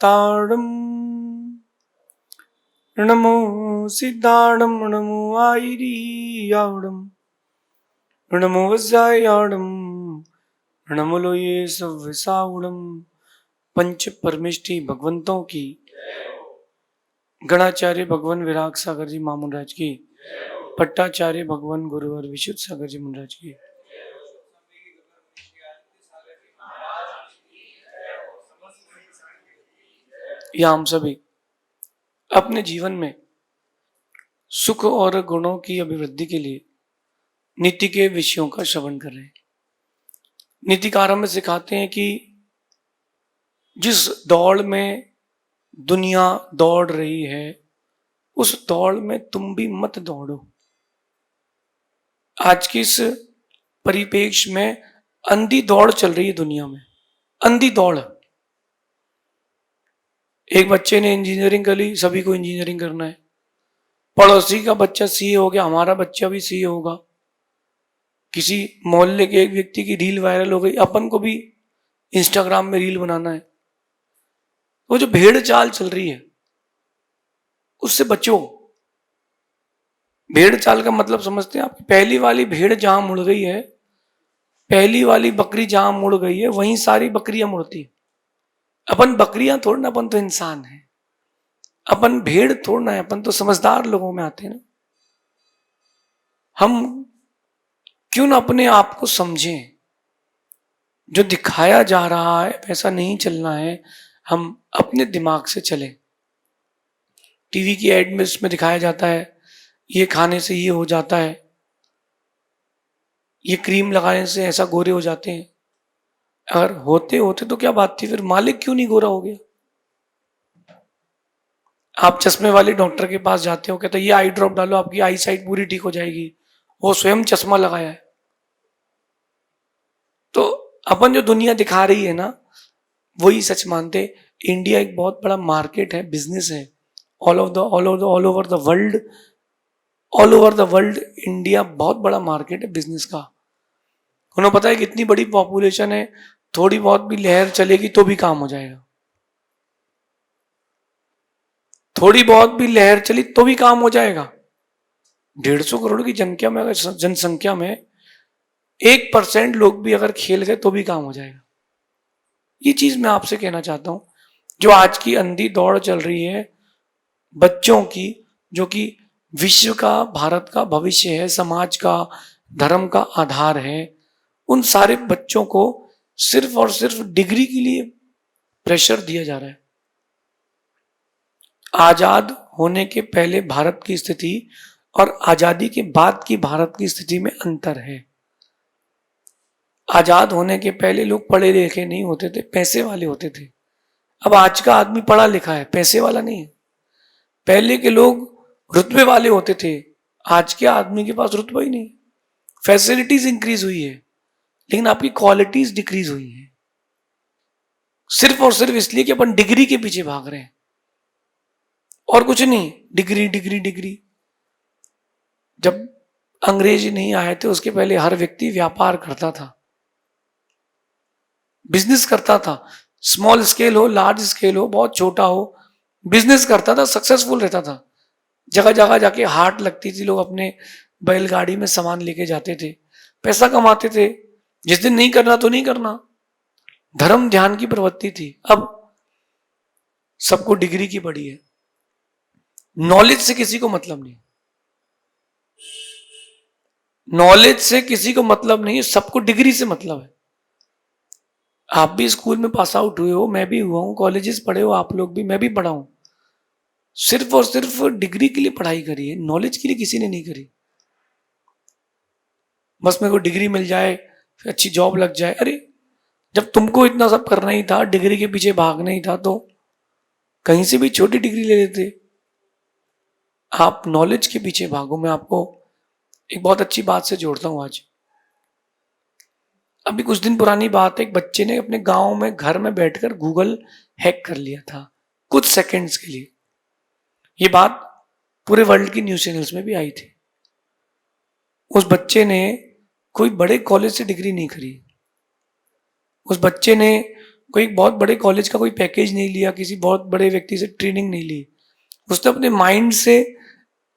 ताड़म नमो सिद्धाड़म नमो आयरियाड़म नमो वज्रायाड़म नमो लोये सव्यसाउड़म। पंच परमेष्टि भगवंतों की, गणाचार्य भगवान विराग सागर जी मामून राज की, पट्टाचार्य भगवान गुरुवर विशुद्ध सागर जी महाराज की। या हम सभी अपने जीवन में सुख और गुणों की अभिवृद्धि के लिए नीति के विषयों का श्रवण कर रहे हैं। नीतिकारों में सिखाते हैं कि जिस दौड़ में दुनिया दौड़ रही है उस दौड़ में तुम भी मत दौड़ो। आज की इस परिप्रेक्ष्य में अंधी दौड़ चल रही है दुनिया में, अंधी दौड़। एक बच्चे ने इंजीनियरिंग कर ली, सभी को इंजीनियरिंग करना है। पड़ोसी का बच्चा सीए हो गया, हमारा बच्चा भी सीए होगा। किसी मोहल्ले के एक व्यक्ति की रील वायरल हो गई, अपन को भी इंस्टाग्राम में रील बनाना है। वो जो भेड़ चाल चल रही है उससे बचो। भेड़ चाल का मतलब समझते हैं आप? पहली वाली भेड़ जहां मुड़ गई है, पहली वाली बकरी जहां मुड़ गई है वहीं सारी बकरियां मुड़ती। अपन बकरियां थोड़ा ना, अपन तो इंसान है। अपन भेड़ थोड़ा है, अपन तो समझदार लोगों में आते हैं ना। हम क्यों ना अपने आप को समझें। जो दिखाया जा रहा है वैसा नहीं चलना है, हम अपने दिमाग से चलें। टीवी की एड में इसमें दिखाया जाता है ये खाने से ये हो जाता है, ये क्रीम लगाने से ऐसा गोरे हो जाते हैं। अगर होते होते तो क्या बात थी, फिर मालिक क्यों नहीं गोरा हो गया? आप चश्मे वाले डॉक्टर के पास जाते हो, कहते ये आई ड्रॉप डालो आपकी आई साइट पूरी ठीक हो जाएगी, वो स्वयं चश्मा लगाया है। तो अपन जो दुनिया दिखा रही है ना वही सच मानते। इंडिया एक बहुत बड़ा मार्केट है, बिजनेस है। All over the world, all over the world India बहुत बड़ा मार्केट है बिजनेस का। उन्हें पता है कि इतनी बड़ी पॉपुलेशन है, थोड़ी बहुत भी लहर चलेगी तो भी काम हो जाएगा। थोड़ी बहुत भी लहर चली तो भी काम हो जाएगा। 150 करोड़ की जनसंख्या में 1% लोग भी अगर खेल गए तो भी काम हो जाएगा। ये चीज मैं आपसे कहना चाहता हूं। जो आज की अंधी दौड़ चल रही है बच्चों की, जो कि विश्व का, भारत का भविष्य है, समाज का, धर्म का आधार है, उन सारे बच्चों को सिर्फ और सिर्फ डिग्री के लिए प्रेशर दिया जा रहा है। आजाद होने के पहले भारत की स्थिति और आजादी के बाद की भारत की स्थिति में अंतर है। आजाद होने के पहले लोग पढ़े लिखे नहीं होते थे, पैसे वाले होते थे। अब आज का आदमी पढ़ा लिखा है, पैसे वाला नहीं है। पहले के लोग रुतबे वाले होते थे, आज के आदमी के पास रुतबा ही नहीं। फैसिलिटीज इंक्रीज हुई है लेकिन आपकी क्वालिटीज डिक्रीज हुई है, सिर्फ और सिर्फ इसलिए कि अपन डिग्री के पीछे भाग रहे हैं और कुछ नहीं। Degree degree degree. जब अंग्रेज नहीं आए थे उसके पहले हर व्यक्ति व्यापार करता था, बिजनेस करता था। स्मॉल स्केल हो, लार्ज स्केल हो, बहुत छोटा हो, बिजनेस करता था, सक्सेसफुल रहता था। जगह जगह जाके हाट लगती थी, लोग अपने बैलगाड़ी में सामान लेके जाते थे, पैसा कमाते थे। जिस दिन नहीं करना तो नहीं करना, धर्म ध्यान की प्रवृत्ति थी। अब सबको डिग्री की पड़ी है, नॉलेज से किसी को मतलब नहीं। नॉलेज से किसी को मतलब नहीं, सबको डिग्री से मतलब है। आप भी स्कूल में पास आउट हुए हो, मैं भी हुआ हूं, कॉलेजेस पढ़े हो आप लोग भी, मैं भी पढ़ा हूं। सिर्फ और सिर्फ डिग्री के लिए पढ़ाई करी है, नॉलेज के लिए किसी ने नहीं करी। बस मेरे को डिग्री मिल जाए, फिर अच्छी जॉब लग जाए। अरे जब तुमको इतना सब करना ही था, डिग्री के पीछे भागना ही था, तो कहीं से भी छोटी डिग्री ले लेते। आप नॉलेज के पीछे भागो। मैं आपको एक बहुत अच्छी बात से जोड़ता हूं आज। अभी कुछ दिन पुरानी बात है, एक बच्चे ने अपने गांव में घर में बैठकर गूगल हैक कर लिया था कुछ सेकंड्स के लिए। ये बात पूरे वर्ल्ड की न्यूज चैनल्स में भी आई थी। उस बच्चे ने कोई बड़े कॉलेज से डिग्री नहीं करी, उस बच्चे ने कोई बहुत बड़े कॉलेज का कोई पैकेज नहीं लिया, किसी बहुत बड़े व्यक्ति से ट्रेनिंग नहीं ली, उसने अपने माइंड से,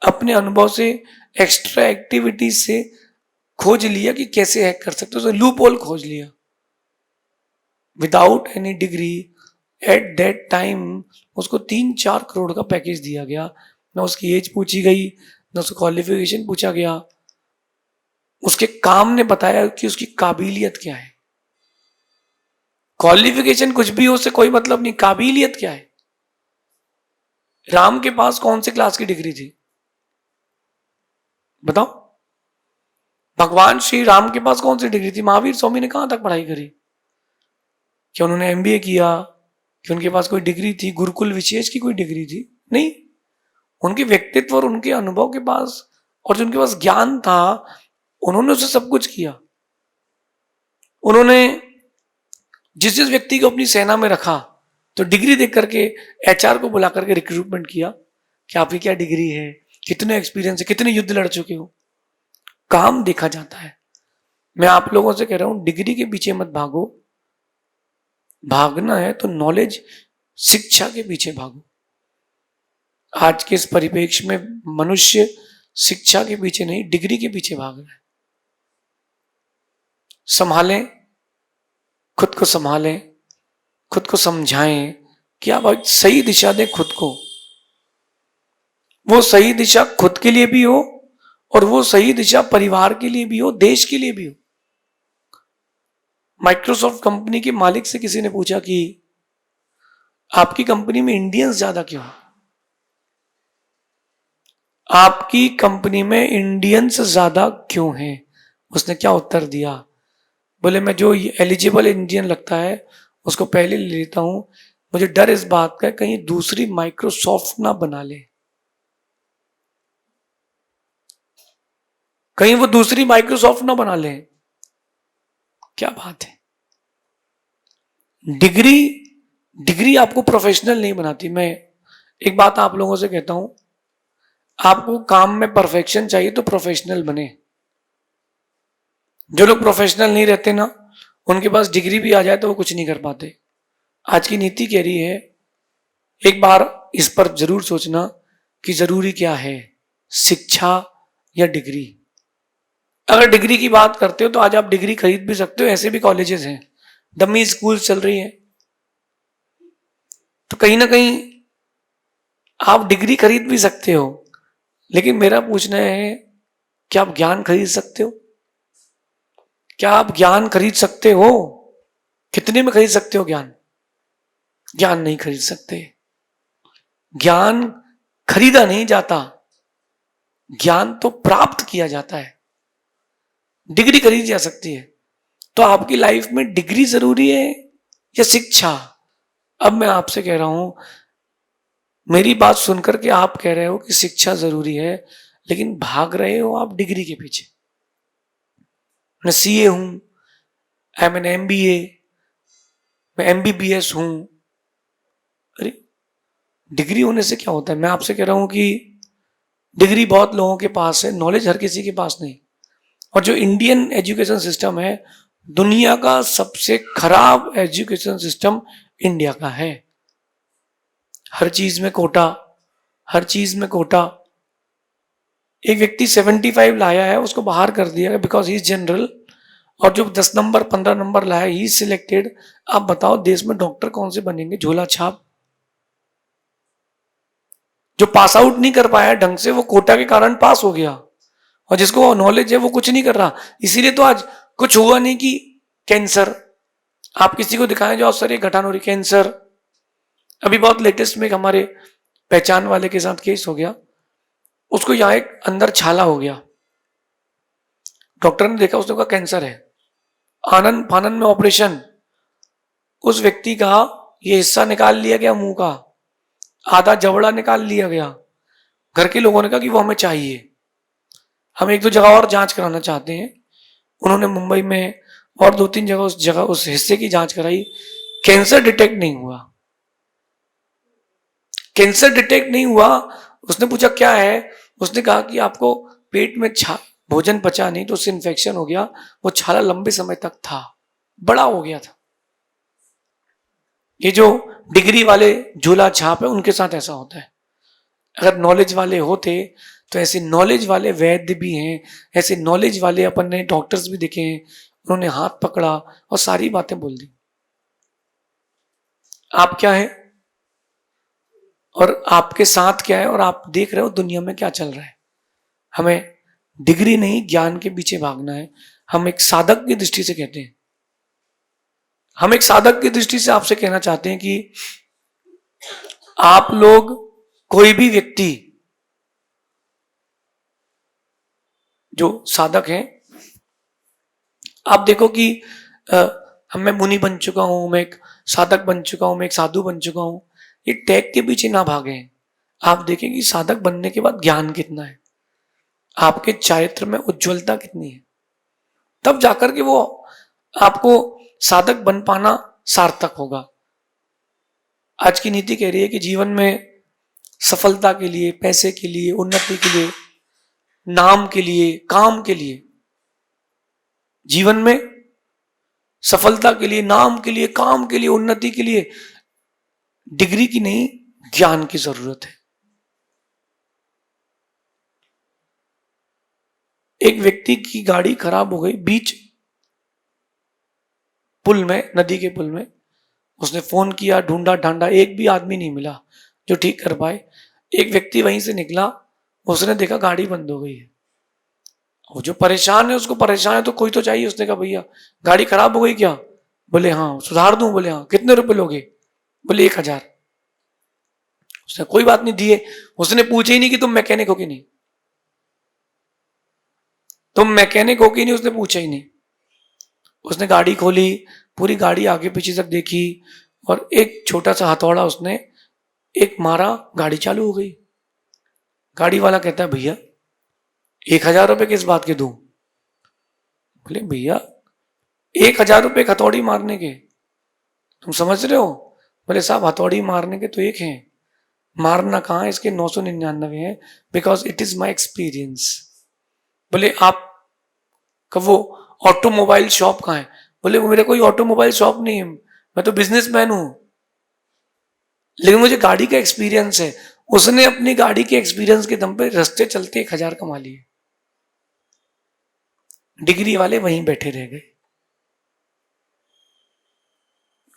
अपने अनुभव से, एक्स्ट्रा एक्टिविटीज से खोज लिया कि कैसे हैक कर सकते, उसने लूप होल खोज लिया। Without any degree at that time उसको 3-4 करोड़ का पैकेज दिया गया। ना उसकी एज पूछी गई, ना उसका क्वालिफिकेशन पूछा गया, उसके काम ने बताया कि उसकी काबिलियत क्या है। क्वालिफिकेशन कुछ भी हो, उससे कोई मतलब नहीं, काबिलियत क्या है। राम के पास कौन सी क्लास की डिग्री थी बताओ? भगवान श्री राम के पास कौन सी डिग्री थी? महावीर स्वामी ने कहां तक पढ़ाई करी? क्या उन्होंने एमबीए किया? कि उनके पास कोई डिग्री थी? गुरुकुल विशेष की कोई डिग्री थी? नहीं। उनके व्यक्तित्व और उनके अनुभव के पास, और जो उनके पास ज्ञान था, उन्होंने उसे सब कुछ किया। उन्होंने जिस जिस व्यक्ति को अपनी सेना में रखा, तो डिग्री देख करके एचआर को बुला करके रिक्रूटमेंट किया कि आपकी क्या डिग्री है, कितने एक्सपीरियंस है, कितने युद्ध लड़ चुके हो। काम देखा जाता है। मैं आप लोगों से कह रहा हूं, डिग्री के पीछे मत भागो। भागना है तो नॉलेज, शिक्षा के पीछे भागो। आज के इस परिप्रेक्ष्य में मनुष्य शिक्षा के पीछे नहीं, डिग्री के पीछे भाग रहा है। संभालें, खुद को संभालें, खुद को समझाएं कि आप सही दिशा दें खुद को। वो सही दिशा खुद के लिए भी हो, और वो सही दिशा परिवार के लिए भी हो, देश के लिए भी हो। माइक्रोसॉफ्ट कंपनी के मालिक से किसी ने पूछा कि आपकी कंपनी में इंडियंस ज्यादा क्यों? आपकी कंपनी में इंडियंस ज्यादा क्यों हैं? उसने क्या उत्तर दिया? बोले, मैं जो एलिजिबल इंडियन लगता है उसको पहले ले लेता हूं, मुझे डर इस बात का कहीं दूसरी माइक्रोसॉफ्ट ना बना ले, कहीं वो दूसरी माइक्रोसॉफ्ट ना बना ले। क्या बात है। डिग्री आपको प्रोफेशनल नहीं बनाती। मैं एक बात आप लोगों से कहता हूं, आपको काम में परफेक्शन चाहिए तो प्रोफेशनल बने। जो लोग प्रोफेशनल नहीं रहते ना, उनके पास डिग्री भी आ जाए तो वो कुछ नहीं कर पाते। आज की नीति कह रही है, एक बार इस पर जरूर सोचना कि जरूरी क्या है, शिक्षा या डिग्री। अगर डिग्री की बात करते हो तो आज आप डिग्री खरीद भी सकते हो, ऐसे भी कॉलेजेस हैं, डमी स्कूल चल रही हैं। तो कहीं ना कहीं आप डिग्री खरीद भी सकते हो, लेकिन मेरा पूछना है, क्या आप ज्ञान खरीद सकते हो? क्या आप ज्ञान खरीद सकते हो? कितने में खरीद सकते हो ज्ञान? ज्ञान नहीं खरीद सकते। ज्ञान खरीदा नहीं जाता, ज्ञान तो प्राप्त किया जाता है। डिग्री खरीदी जा सकती है। तो आपकी लाइफ में डिग्री जरूरी है या शिक्षा? अब मैं आपसे कह रहा हूं, मेरी बात सुनकर के आप कह रहे हो कि शिक्षा जरूरी है, लेकिन भाग रहे हो आप डिग्री के पीछे। मैं सीए हूं, आई एम एन एमबीए, मैं एमबीबीएस हूं। अरे, डिग्री होने से क्या होता है? मैं आपसे कह रहा हूं कि डिग्री बहुत लोगों के पास है, नॉलेज हर किसी के पास नहीं। और जो इंडियन एजुकेशन सिस्टम है, दुनिया का सबसे खराब एजुकेशन सिस्टम इंडिया का है। हर चीज में कोटा, हर चीज में कोटा। एक व्यक्ति 75 लाया है, उसको बाहर कर दिया बिकॉज ही इज जनरल, और जो 10 नंबर 15 नंबर लाया ही सिलेक्टेड। आप बताओ, देश में डॉक्टर कौन से बनेंगे? झोला छाप। जो पास आउट नहीं कर पाया ढंग से, वो कोटा के कारण पास हो गया, और जिसको नॉलेज है वो कुछ नहीं कर रहा। इसीलिए तो आज कुछ हुआ नहीं कि कैंसर, आप किसी को दिखाएं जो सर ये घटान हो रही, कैंसर। अभी बहुत लेटेस्ट में एक हमारे पहचान वाले के साथ केस हो गया, उसको यहाँ एक अंदर छाला हो गया, डॉक्टर ने देखा, उसने कहा कैंसर है। आनंद फानंद में ऑपरेशन, उस व्यक्ति का ये हिस्सा निकाल लिया गया, मुंह का आधा जबड़ा निकाल लिया गया। घर के लोगों ने कहा कि वो हमें चाहिए, हम एक दो जगह और जांच कराना चाहते हैं। उन्होंने मुंबई में और 2-3 जगह उस हिस्से की जांच कराई, कैंसर डिटेक्ट नहीं हुआ। कैंसर डिटेक्ट नहीं हुआ। उसने पूछा क्या है, उसने कहा कि आपको पेट में भोजन पचा नहीं तो उससे इन्फेक्शन हो गया, वो छाला लंबे समय तक था, बड़ा हो गया था। ये जो डिग्री वाले झोला छाप है उनके साथ ऐसा होता है। अगर नॉलेज वाले होते तो ऐसे नॉलेज वाले वैद्य भी हैं, ऐसे नॉलेज वाले अपन ने डॉक्टर्स भी देखे हैं, उन्होंने हाथ पकड़ा और सारी बातें बोल दी। आप क्या है और आपके साथ क्या है और आप देख रहे हो दुनिया में क्या चल रहा है। हमें डिग्री नहीं ज्ञान के पीछे भागना है। हम एक साधक की दृष्टि से कहते हैं, हम एक साधक की दृष्टि से आपसे कहना चाहते हैं कि आप लोग, कोई भी व्यक्ति जो साधक हैं, आप देखो कि मैं मुनि बन चुका हूं, मैं एक साधक बन चुका हूं, मैं एक साधु बन चुका हूं, ये टैग के पीछे ना भागे। आप देखें कि साधक बनने के बाद ज्ञान कितना है, आपके चारित्र में उज्ज्वलता कितनी है, तब जाकर के वो आपको साधक बन पाना सार्थक होगा। आज की नीति कह रही है कि जीवन में सफलता के लिए, पैसे के लिए, उन्नति के लिए, नाम के लिए, काम के लिए, जीवन में सफलता के लिए, नाम के लिए, काम के लिए, उन्नति के लिए डिग्री की नहीं, ज्ञान की जरूरत है। एक व्यक्ति की गाड़ी खराब हो गई बीच पुल में, नदी के पुल में, उसने फोन किया, ढूंढा ढांडा, एक भी आदमी नहीं मिला जो ठीक कर पाए। एक व्यक्ति वहीं से निकला, उसने देखा गाड़ी बंद हो गई है। वो जो परेशान है, उसको परेशान है तो कोई तो चाहिए। उसने कहा भैया गाड़ी खराब हो गई क्या? बोले हाँ। सुधार दूं? बोले हाँ। कितने रुपए लोगे? बोले 1000। उसने कोई बात नहीं दिए। उसने पूछे ही नहीं कि तुम मैकेनिक हो कि नहीं, तुम मैकेनिक हो कि नहीं, उसने पूछा ही नहीं। उसने गाड़ी खोली, पूरी गाड़ी आगे पीछे तक देखी और एक छोटा सा हथौड़ा उसने एक मारा, गाड़ी चालू हो गई। गाड़ी वाला कहता है भैया 1000 रुपए किस बात के दूं? बोले भैया 1000 रुपए हथौड़ी मारने के, तुम समझ रहे हो? बोले साहब हथौड़ी मारने के तो एक हैं, मारना कहाँ, इसके 999 है, because it is my experience. बोले आप कब, वो ऑटोमोबाइल शॉप कहाँ है? बोले वो मेरा कोई ऑटोमोबाइल शॉप नहीं है, मैं तो बिजनेसमैन हूं, लेकिन मुझे गाड़ी का एक्सपीरियंस है। उसने अपनी गाड़ी के एक्सपीरियंस के दम पे रास्ते चलते 1000 कमा लिए। डिग्री वाले वहीं बैठे रह गए।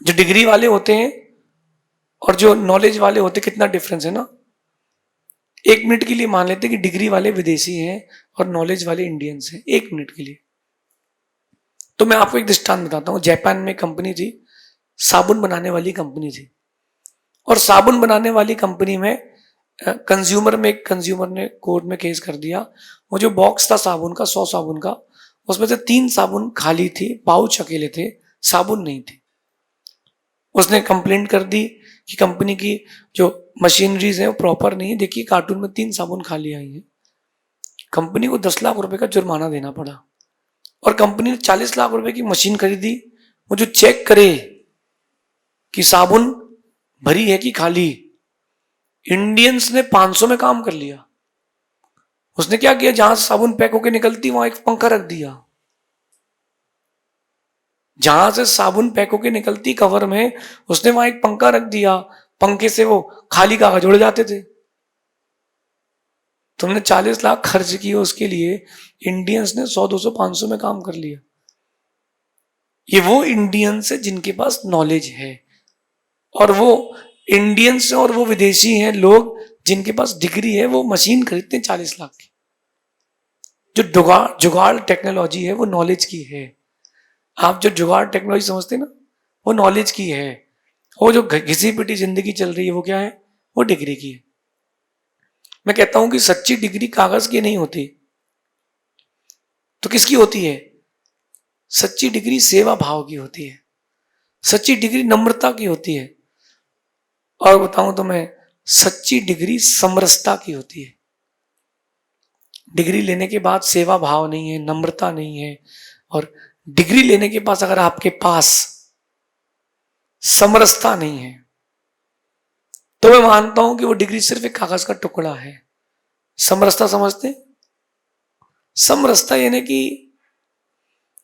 जो डिग्री वाले होते हैं और जो नॉलेज वाले होते, कितना डिफरेंस है ना। 1 मिनट के लिए मान लेते कि डिग्री वाले विदेशी हैं और नॉलेज वाले इंडियंस हैं, 1 मिनट के लिए। तो मैं आपको एक दृष्टांत बताता हूं। जापान में कंपनी थी, साबुन बनाने वाली कंपनी थी, और साबुन बनाने वाली कंपनी में एक कंज्यूमर ने कोर्ट में केस कर दिया। वो जो बॉक्स था साबुन का, 100 साबुन का, उसमें से 3 साबुन खाली थी, पाउच अकेले थे, साबुन नहीं थी। उसने कंप्लेंट कर दी कि कंपनी की जो मशीनरीज है वो प्रॉपर नहीं है, देखिए कार्टून में 3 साबुन खाली आई है। कंपनी को 10 लाख रुपए का जुर्माना देना पड़ा और कंपनी ने 40 लाख रुपए की मशीन खरीदी, वो जो चेक करे कि साबुन भरी है कि खाली। इंडियंस ने 500 में काम कर लिया। उसने क्या किया, जहां साबुन पैक होकर निकलती वहां एक पंखा रख दिया। जहां से साबुन पैक होकर निकलती कवर में, उसने वहां एक पंखा रख दिया। पंखे से वो खाली कागज उड़ जाते थे। तुमने 40 लाख खर्च किए उसके लिए, इंडियंस ने 100, 200, 500 में काम कर लिया। ये वो इंडियंस है जिनके पास नॉलेज है, और वो इंडियंस और वो विदेशी हैं लोग जिनके पास डिग्री है, वो मशीन खरीदते हैं 40 लाख की। जो जुगाड़ टेक्नोलॉजी है वो नॉलेज की है। आप जो जुगाड़ टेक्नोलॉजी समझते हैं ना, वो नॉलेज की है। वो जो घिसी पिटी जिंदगी चल रही है वो क्या है, वो डिग्री की है। मैं कहता हूं कि सच्ची डिग्री कागज की नहीं होती, तो किसकी होती है? सच्ची डिग्री सेवा भाव की होती है, सच्ची डिग्री नम्रता की होती है, और बताऊं तो मैं, सच्ची डिग्री समरसता की होती है। डिग्री लेने के बाद सेवा भाव नहीं है, नम्रता नहीं है, और डिग्री लेने के पास अगर आपके पास समरसता नहीं है, तो मैं मानता हूं कि वो डिग्री सिर्फ एक कागज का टुकड़ा है। समरसता समझते? समरसता यानी कि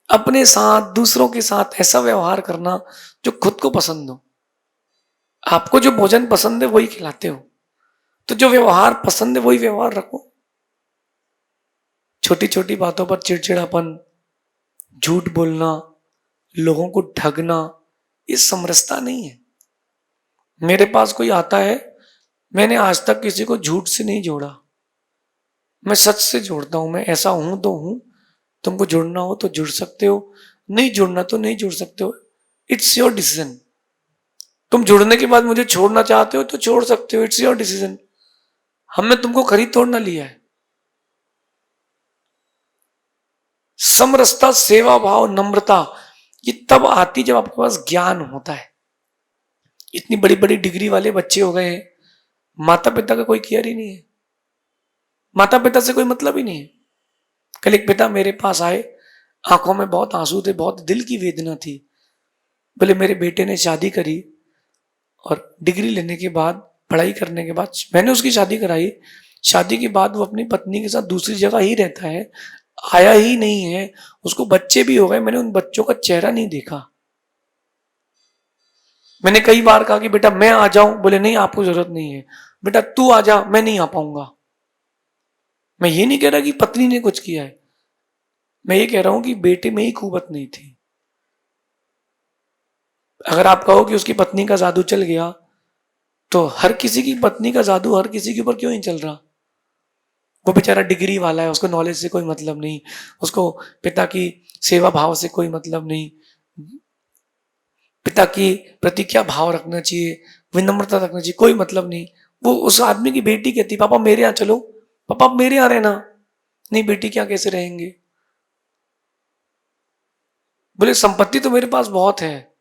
अपने साथ, दूसरों के साथ ऐसा व्यवहार करना जो खुद को पसंद हो। आपको जो भोजन पसंद है वही खिलाते हो, तो जो व्यवहार पसंद है वही व्यवहार रखो। छोटी छोटी बातों पर चिड़चिड़ापन, झूठ बोलना, लोगों को ठगना, ये समरसता नहीं है। मेरे पास कोई आता है, मैंने आज तक किसी को झूठ से नहीं जोड़ा, मैं सच से जोड़ता हूं। मैं ऐसा हूं तो हूं, तुमको जुड़ना हो तो जुड़ सकते हो, नहीं जुड़ना तो नहीं जुड़ सकते हो, इट्स योर डिसीजन। तुम जुड़ने के बाद मुझे छोड़ना चाहते हो तो छोड़ सकते हो, इट्स योर डिसीजन। हमने तुमको खरीद तोड़ना लिया है। समरसता, सेवा भाव, नम्रता, ये तब आती जब आपके पास ज्ञान होता है। इतनी बड़ी बड़ी डिग्री वाले बच्चे हो गए हैं, माता पिता का कोई केयर ही नहीं है, माता पिता से कोई मतलब ही नहीं है। कल एक पिता मेरे पास आए, आंखों में बहुत आंसू थे, बहुत दिल की वेदना थी। बोले मेरे बेटे ने शादी करी और डिग्री लेने के बाद, पढ़ाई करने के बाद मैंने उसकी शादी कराई। शादी के बाद वो अपनी पत्नी के साथ दूसरी जगह ही रहता है, आया ही नहीं है। उसको बच्चे भी हो गए, मैंने उन बच्चों का चेहरा नहीं देखा। मैंने कई बार कहा कि बेटा मैं आ जाऊं, बोले नहीं आपको जरूरत नहीं है, बेटा तू आ जा, मैं नहीं आ पाऊंगा। मैं ये नहीं कह रहा कि पत्नी ने कुछ किया है, मैं ये कह रहा हूं कि बेटे में ही कुवत नहीं थी। अगर आप कहो कि उसकी पत्नी का जादू चल गया, तो हर किसी की पत्नी का जादू हर किसी के ऊपर क्यों नहीं चल रहा? वो बेचारा डिग्री वाला है, उसको नॉलेज से कोई मतलब नहीं, उसको पिता की सेवा भाव से कोई मतलब नहीं, पिता की प्रति क्या भाव रखना चाहिए, विनम्रता रखना चाहिए, कोई मतलब नहीं। वो उस आदमी की बेटी कहती पापा मेरे यहाँ चलो, पापा आप मेरे यहाँ रहना। नहीं बेटी क्या कैसे रहेंगे? बोले संपत्ति तो मेरे पास बहुत है,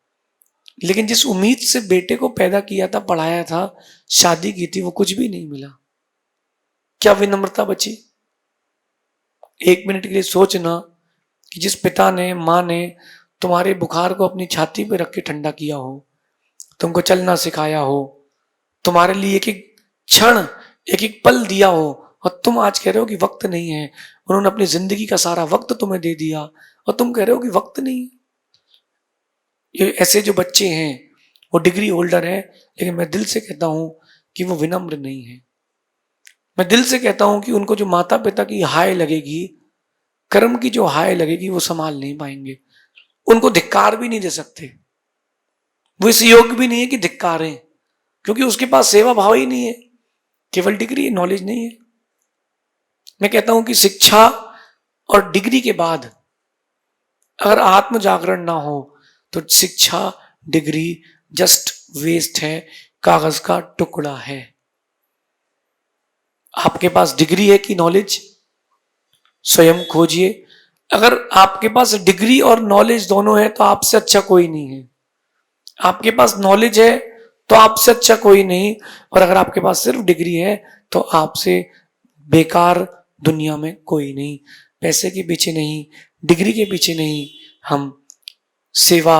लेकिन जिस उम्मीद से बेटे को पैदा किया था, पढ़ाया था, शादी की थी, वो कुछ भी नहीं मिला। क्या विनम्रता बची? एक मिनट के लिए सोचना कि जिस पिता ने, माँ ने तुम्हारे बुखार को अपनी छाती पे रख के ठंडा किया हो, तुमको चलना सिखाया हो, तुम्हारे लिए एक एक क्षण, एक एक पल दिया हो, और तुम आज कह रहे हो कि वक्त नहीं है। उन्होंने अपनी जिंदगी का सारा वक्त तुम्हें दे दिया और तुम कह रहे हो कि वक्त नहीं है। ये ऐसे जो बच्चे हैं वो डिग्री होल्डर है, लेकिन मैं दिल से कहता हूं कि वो विनम्र नहीं है। मैं दिल से कहता हूं कि उनको जो माता पिता की हाय लगेगी, कर्म की जो हाय लगेगी, वो संभाल नहीं पाएंगे। उनको धिक्कार भी नहीं दे सकते, वो इस योग्य भी नहीं है कि धिक्कारें, क्योंकि उसके पास सेवा भाव ही नहीं है, केवल डिग्री, नॉलेज नहीं है। मैं कहता हूं कि शिक्षा और डिग्री के बाद अगर आत्म जागरण ना हो तो शिक्षा, डिग्री जस्ट वेस्ट है, कागज का टुकड़ा है। आपके पास डिग्री है कि नॉलेज? स्वयं खोजिए। अगर आपके पास डिग्री और नॉलेज दोनों है तो आपसे अच्छा कोई नहीं है। आपके पास नॉलेज है तो आपसे अच्छा कोई नहीं, और अगर आपके पास सिर्फ डिग्री है तो आपसे बेकार दुनिया में कोई नहीं। पैसे के पीछे नहीं, डिग्री के पीछे नहीं, हम सेवा,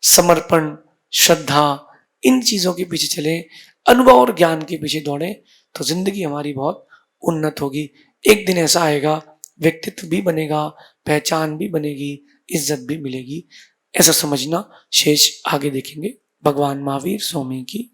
समर्पण, श्रद्धा, इन चीजों के पीछे चले, अनुभव और ज्ञान के पीछे दौड़े, तो जिंदगी हमारी बहुत उन्नत होगी। एक दिन ऐसा आएगा, व्यक्तित्व भी बनेगा, पहचान भी बनेगी, इज्जत भी मिलेगी। ऐसा समझना। शेष आगे देखेंगे। भगवान महावीर स्वामी की